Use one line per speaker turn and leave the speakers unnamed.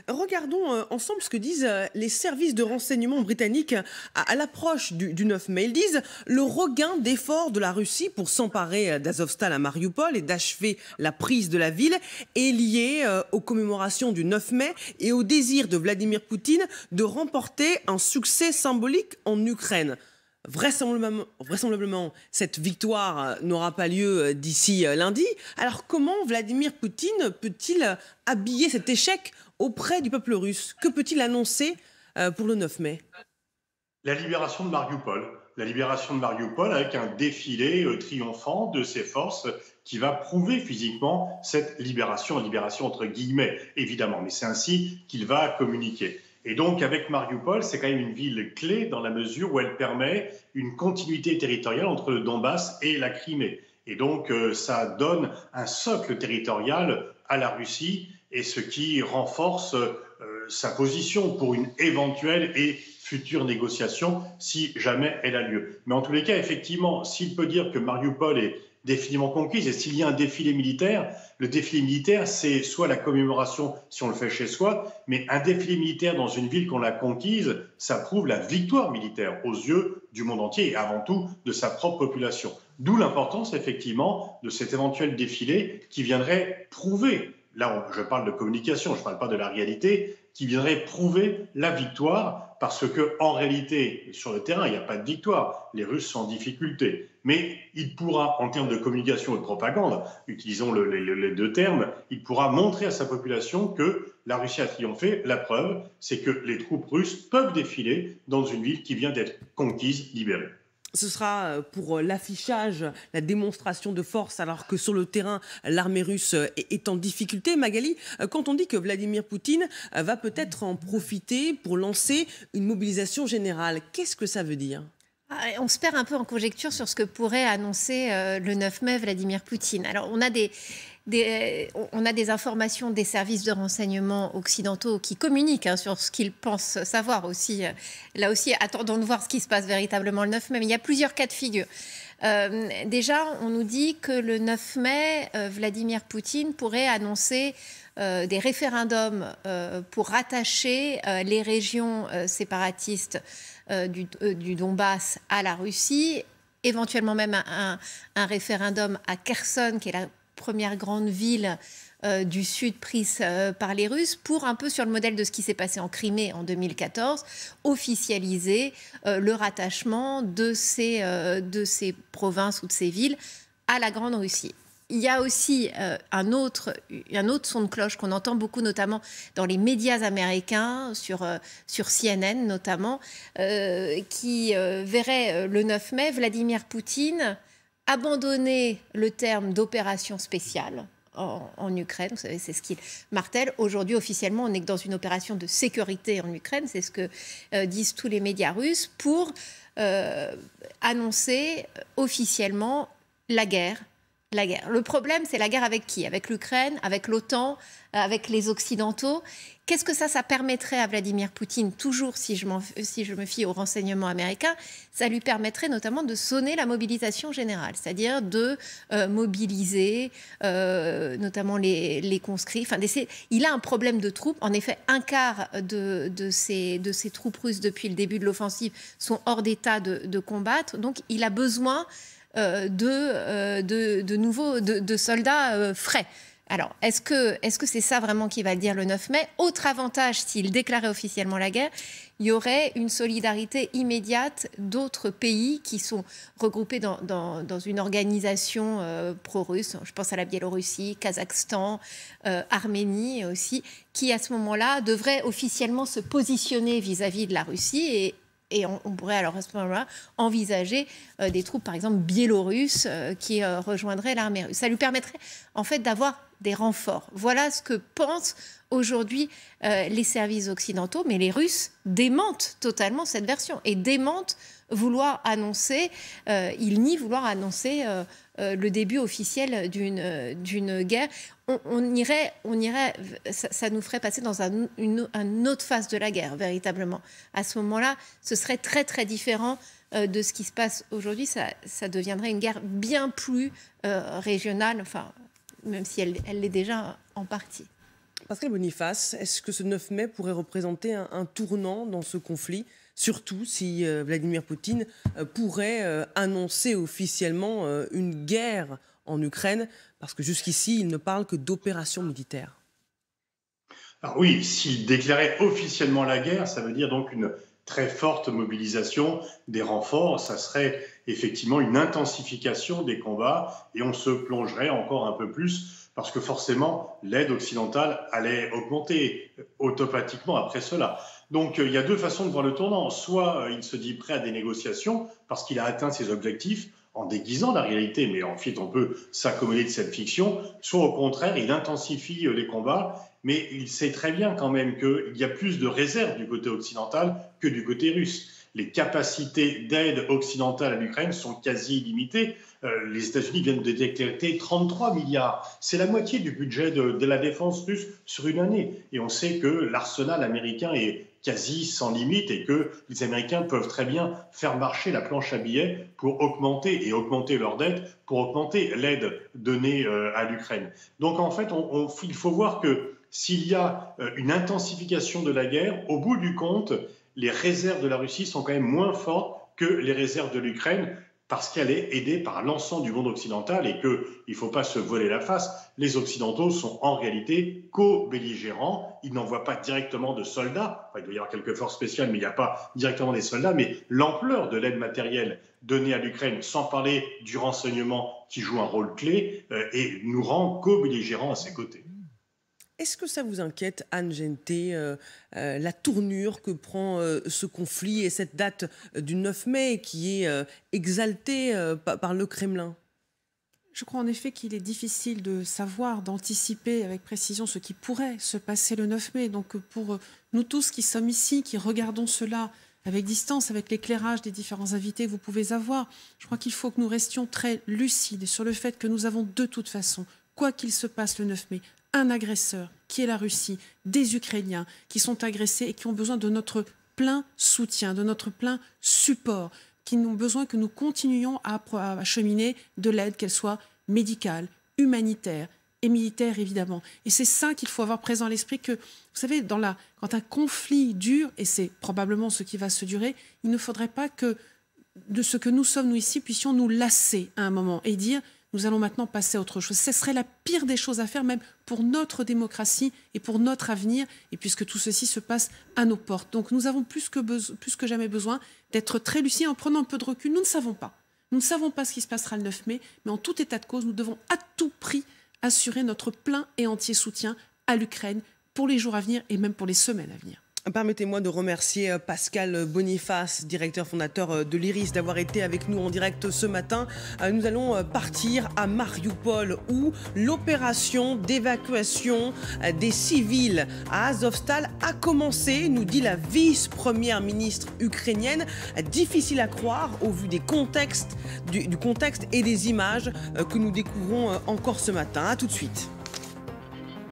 Regardons ensemble ce que disent les services de renseignement britanniques à l'approche du 9 mai. Ils disent le regain d'efforts de la Russie pour s'emparer d'Azovstal à Mariupol et d'achever la prise de la ville est lié aux commémorations du 9 mai et au désir de Vladimir Poutine de remporter un succès symbolique en Ukraine. Vraisemblablement, cette victoire n'aura pas lieu d'ici lundi. Alors comment Vladimir Poutine peut-il habiller cet échec auprès du peuple russe? Que peut-il annoncer pour le 9 mai?
La libération de Mariupol. La libération de Mariupol avec un défilé triomphant de ses forces qui va prouver physiquement cette libération entre guillemets, évidemment, mais c'est ainsi qu'il va communiquer. Et donc, avec Mariupol, c'est quand même une ville clé dans la mesure où elle permet une continuité territoriale entre le Donbass et la Crimée. Et donc, ça donne un socle territorial à la Russie, et ce qui renforce sa position pour une éventuelle et future négociation si jamais elle a lieu. Mais en tous les cas, effectivement, s'il peut dire que Mariupol est définitivement conquise, et s'il y a un défilé militaire, le défilé militaire, c'est soit la commémoration si on le fait chez soi, mais un défilé militaire dans une ville qu'on a conquise, ça prouve la victoire militaire aux yeux du monde entier et avant tout de sa propre population. D'où l'importance, effectivement, de cet éventuel défilé qui viendrait prouver, là je parle de communication, je ne parle pas de la réalité, qui viendrait prouver la victoire, parce que en réalité, sur le terrain, il n'y a pas de victoire. Les Russes sont en difficulté. Mais il pourra, en termes de communication et de propagande, utilisons les deux termes, il pourra montrer à sa population que la Russie a triomphé. La preuve, c'est que les troupes russes peuvent défiler dans une ville qui vient d'être conquise, libérée.
Ce sera pour l'affichage, la démonstration de force, alors que sur le terrain, l'armée russe est en difficulté. Magali, quand on dit que Vladimir Poutine va peut-être en profiter pour lancer une mobilisation générale, qu'est-ce que ça veut dire?
On se perd un peu en conjecture sur ce que pourrait annoncer le 9 mai Vladimir Poutine. Alors, on a des informations des services de renseignement occidentaux qui communiquent sur ce qu'ils pensent savoir aussi. Là aussi, attendons de voir ce qui se passe véritablement le 9 mai. Mais il y a plusieurs cas de figure. Déjà, on nous dit que le 9 mai, Vladimir Poutine pourrait annoncer des référendums pour rattacher les régions séparatistes du Donbass à la Russie, éventuellement même un référendum à Kherson, qui est la première grande ville du sud prise par les Russes, pour un peu sur le modèle de ce qui s'est passé en Crimée en 2014, officialiser le rattachement de ces provinces ou de ces villes à la Grande Russie. Il y a aussi un autre son de cloche qu'on entend beaucoup, notamment dans les médias américains, sur CNN notamment, qui verrait le 9 mai Vladimir Poutine abandonner le terme d'opération spéciale en Ukraine. Vous savez, c'est ce qu'il martèle. Aujourd'hui, officiellement, on est dans une opération de sécurité en Ukraine. C'est ce que disent tous les médias russes pour annoncer officiellement la guerre. Le problème, c'est la guerre avec qui? Avec l'Ukraine, avec l'OTAN, avec les Occidentaux. Qu'est-ce que ça permettrait à Vladimir Poutine, toujours si je me fie aux renseignements américains, ça lui permettrait notamment de sonner la mobilisation générale, c'est-à-dire de mobiliser notamment les conscrits. Enfin, il a un problème de troupes. En effet, un quart de ces troupes russes depuis le début de l'offensive sont hors d'état de combattre. Donc, il a besoin de soldats frais. Alors, est-ce que c'est ça vraiment qui va le dire le 9 mai? Autre avantage, s'il déclarait officiellement la guerre, il y aurait une solidarité immédiate d'autres pays qui sont regroupés dans une organisation pro-russe. Je pense à la Biélorussie, Kazakhstan, Arménie aussi, qui à ce moment-là devraient officiellement se positionner vis-à-vis de la Russie et on pourrait alors à ce moment-là envisager des troupes, par exemple, biélorusses qui rejoindraient l'armée russe. Ça lui permettrait en fait d'avoir des renforts. Voilà ce que pensent aujourd'hui les services occidentaux, mais les Russes démentent totalement cette version et démentent vouloir annoncer, ils nient vouloir annoncer le début officiel d'une guerre. On irait, ça nous ferait passer dans une autre phase de la guerre, véritablement. À ce moment-là, ce serait très, très différent de ce qui se passe aujourd'hui. Ça deviendrait une guerre bien plus régionale, enfin, même si elle l'est déjà en partie.
Pascal Boniface, est-ce que ce 9 mai pourrait représenter un tournant dans ce conflit, surtout si Vladimir Poutine pourrait annoncer officiellement une guerre en Ukraine, parce que jusqu'ici, il ne parle que d'opérations militaires?
Alors oui, s'il déclarait officiellement la guerre, ça veut dire donc une très forte mobilisation des renforts. Ça serait effectivement une intensification des combats et on se plongerait encore un peu plus parce que forcément l'aide occidentale allait augmenter automatiquement après cela. Donc il y a deux façons de voir le tournant. Soit il se dit prêt à des négociations parce qu'il a atteint ses objectifs en déguisant la réalité, mais ensuite on peut s'accommoder de cette fiction, soit au contraire il intensifie les combats, mais il sait très bien quand même qu'il y a plus de réserves du côté occidental que du côté russe. Les capacités d'aide occidentale à l'Ukraine sont quasi illimitées. Les États-Unis viennent de décréter 33 milliards. C'est la moitié du budget de la défense russe sur une année. Et on sait que l'arsenal américain est quasi sans limite et que les Américains peuvent très bien faire marcher la planche à billets pour augmenter leur dette, pour augmenter l'aide donnée à l'Ukraine. Donc en fait, il faut voir que s'il y a une intensification de la guerre, au bout du compte, les réserves de la Russie sont quand même moins fortes que les réserves de l'Ukraine parce qu'elle est aidée par l'ensemble du monde occidental et qu'il ne faut pas se voiler la face. Les Occidentaux sont en réalité co-belligérants. Ils n'envoient pas directement de soldats. Enfin, il doit y avoir quelques forces spéciales, mais il n'y a pas directement des soldats. Mais l'ampleur de l'aide matérielle donnée à l'Ukraine, sans parler du renseignement qui joue un rôle clé, et nous rend co-belligérants à ses côtés.
Est-ce que ça vous inquiète, Anne Genté, la tournure que prend ce conflit et cette date du 9 mai qui est exaltée par le Kremlin?
Je crois en effet qu'il est difficile de savoir, d'anticiper avec précision ce qui pourrait se passer le 9 mai. Donc pour nous tous qui sommes ici, qui regardons cela avec distance, avec l'éclairage des différents invités que vous pouvez avoir, je crois qu'il faut que nous restions très lucides sur le fait que nous avons de toute façon, quoi qu'il se passe le 9 mai, un agresseur, qui est la Russie, des Ukrainiens qui sont agressés et qui ont besoin de notre plein soutien, de notre plein support, qui ont besoin que nous continuions à acheminer de l'aide, qu'elle soit médicale, humanitaire et militaire, évidemment. Et c'est ça qu'il faut avoir présent à l'esprit, que, vous savez, quand un conflit dure, et c'est probablement ce qui va se durer, il ne faudrait pas que, de ce que nous sommes, nous ici, puissions nous lasser à un moment et dire nous allons maintenant passer à autre chose. Ce serait la pire des choses à faire, même pour notre démocratie et pour notre avenir, et puisque tout ceci se passe à nos portes. Donc nous avons plus que jamais besoin d'être très lucides en prenant un peu de recul. Nous ne savons pas. Nous ne savons pas ce qui se passera le 9 mai, mais en tout état de cause, nous devons à tout prix assurer notre plein et entier soutien à l'Ukraine pour les jours à venir et même pour les semaines à venir.
Permettez-moi de remercier Pascal Boniface, directeur fondateur de l'IRIS, d'avoir été avec nous en direct ce matin. Nous allons partir à Mariupol où l'opération d'évacuation des civils à Azovstal a commencé, nous dit la vice-première ministre ukrainienne. Difficile à croire au vu du contexte et des images que nous découvrons encore ce matin. À tout de suite.